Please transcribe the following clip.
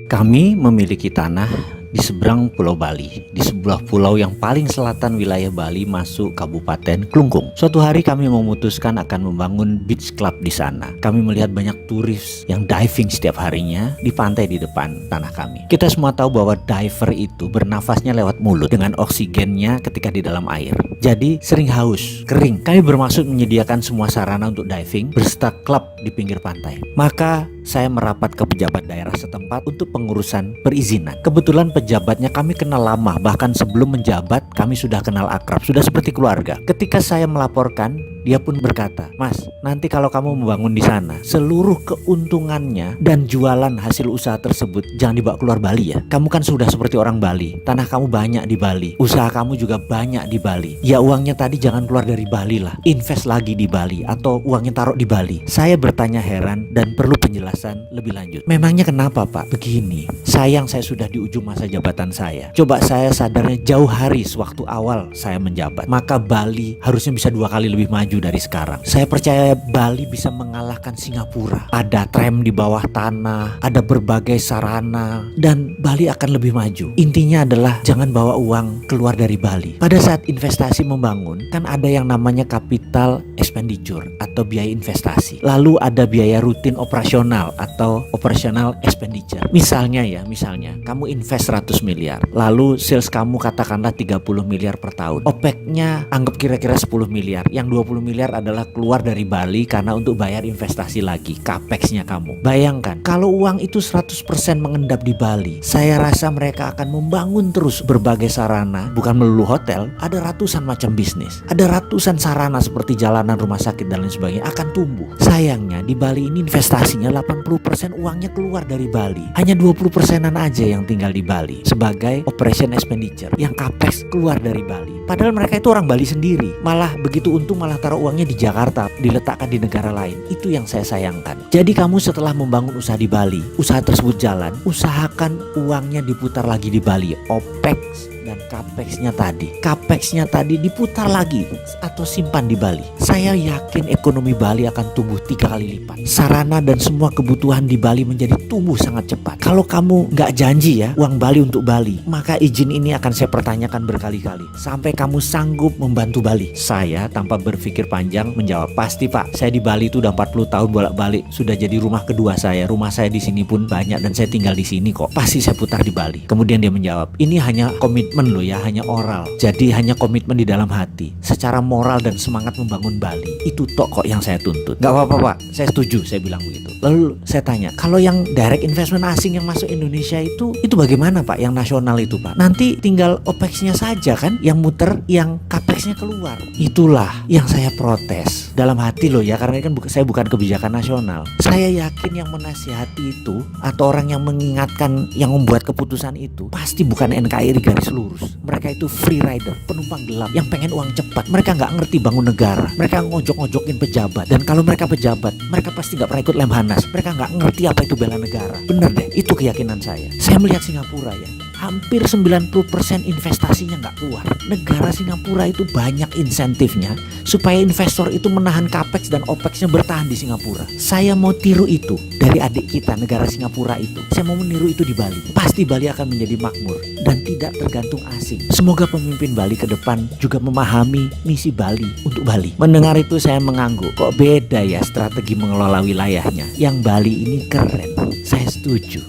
Kami memiliki tanah di seberang Pulau Bali, di sebuah pulau yang paling selatan wilayah Bali masuk Kabupaten Klungkung. Suatu hari kami memutuskan akan membangun beach club di sana. Kami melihat banyak turis yang diving setiap harinya di pantai di depan tanah kami. Kita semua tahu bahwa diver itu bernafasnya lewat mulut dengan oksigennya ketika di dalam air. Jadi sering haus, kering. Kami bermaksud menyediakan semua sarana untuk diving berserta klub di pinggir pantai. Maka saya merapat ke pejabat daerah setempat untuk pengurusan perizinan. Kebetulan pejabatnya kami kenal lama, bahkan sebelum menjabat kami sudah kenal akrab, sudah seperti keluarga. Ketika saya melaporkan, dia pun berkata, "Mas, nanti kalau kamu membangun di sana, seluruh keuntungannya dan jualan hasil usaha tersebut jangan dibawa keluar Bali ya. Kamu kan sudah seperti orang Bali, tanah kamu banyak di Bali, usaha kamu juga banyak di Bali. Ya uangnya tadi jangan keluar dari Bali lah, invest lagi di Bali atau uangnya taruh di Bali." Saya bertanya heran dan perlu penjelasan lebih lanjut. Memangnya kenapa Pak? Begini, sayang saya sudah di ujung masa jabatan saya. Coba saya sadarnya jauh hari sewaktu awal saya menjabat, maka Bali harusnya bisa 2 kali lebih maju dari sekarang. Saya percaya Bali bisa mengalahkan Singapura. Ada tram di bawah tanah, ada berbagai sarana, dan Bali akan lebih maju. Intinya adalah jangan bawa uang keluar dari Bali. Pada saat investasi membangun, kan ada yang namanya capital expenditure atau biaya investasi. Lalu ada biaya rutin operasional atau operational expenditure. Misalnya kamu invest 100 miliar, lalu sales kamu katakanlah 30 miliar per tahun. OPEX-nya anggap kira-kira 10 miliar. Yang 20 miliar adalah keluar dari Bali karena untuk bayar investasi lagi, capex-nya kamu. Bayangkan, kalau uang itu 100% mengendap di Bali, saya rasa mereka akan membangun terus berbagai sarana, bukan melulu hotel, ada ratusan macam bisnis. Ada ratusan sarana seperti jalanan, rumah sakit, dan lain sebagainya akan tumbuh. Sayangnya di Bali ini investasinya 80% uangnya keluar dari Bali. Hanya 20%-an aja yang tinggal di Bali sebagai operation expenditure, yang capex keluar dari Bali. Padahal mereka itu orang Bali sendiri. Malah begitu untung malah taruh uangnya di Jakarta, diletakkan di negara lain. Itu yang saya sayangkan. Jadi kamu setelah membangun usaha di Bali, usaha tersebut jalan, usahakan uangnya diputar lagi di Bali. OPEX dan CAPEX-nya tadi diputar lagi atau simpan di Bali. Saya yakin ekonomi Bali akan tumbuh 3 kali lipat. Sarana dan semua kebutuhan di Bali menjadi tumbuh sangat cepat. Kalau kamu nggak janji ya uang Bali untuk Bali, maka izin ini akan saya pertanyakan berkali-kali sampai kamu sanggup membantu Bali. Saya tanpa berpikir panjang menjawab, "Pasti Pak, saya di Bali itu udah 40 tahun bolak-balik, sudah jadi rumah kedua saya. Rumah saya di sini pun banyak dan saya tinggal di sini kok. Pasti saya putar di Bali." Kemudian dia menjawab, "Ini hanya komitmen loh ya, hanya oral. Jadi hanya komitmen di dalam hati. Secara moral dan semangat membangun Bali, itu tok kok yang saya tuntut." "Gak apa-apa Pak, saya setuju," saya bilang begitu. Lalu saya tanya, "Kalau yang direct investment asing yang masuk Indonesia itu bagaimana Pak? Yang nasional itu Pak? Nanti tinggal OPEX-nya saja kan yang muter, yang CAPEX-nya keluar." Itulah yang saya protes dalam hati loh ya, karena kan saya bukan kebijakan nasional. Saya yakin yang menasihati itu atau orang yang mengingatkan, yang membuat keputusan itu pasti bukan NKRI garis lurus. Mereka itu free rider, penumpang gelap yang pengen uang cepat. Mereka nggak ngerti bangun negara. Mereka ngojok-ngojokin pejabat. Dan kalau mereka pejabat, mereka pasti nggak pernah ikut Lemhanas. Mereka nggak ngerti apa itu bela negara. Bener deh, itu keyakinan saya. Saya melihat Singapura ya, hampir 90% investasinya nggak keluar. Negara Singapura itu banyak insentifnya supaya investor itu menahan capex dan opexnya bertahan di Singapura. Saya mau tiru itu dari adik kita, negara Singapura itu. Saya mau meniru itu di Bali. Pasti Bali akan menjadi makmur dan tidak tergantung asing. Semoga pemimpin Bali ke depan juga memahami misi Bali untuk Bali. Mendengar itu saya mengangguk, kok beda ya strategi mengelola wilayahnya. Yang Bali ini keren. Saya setuju.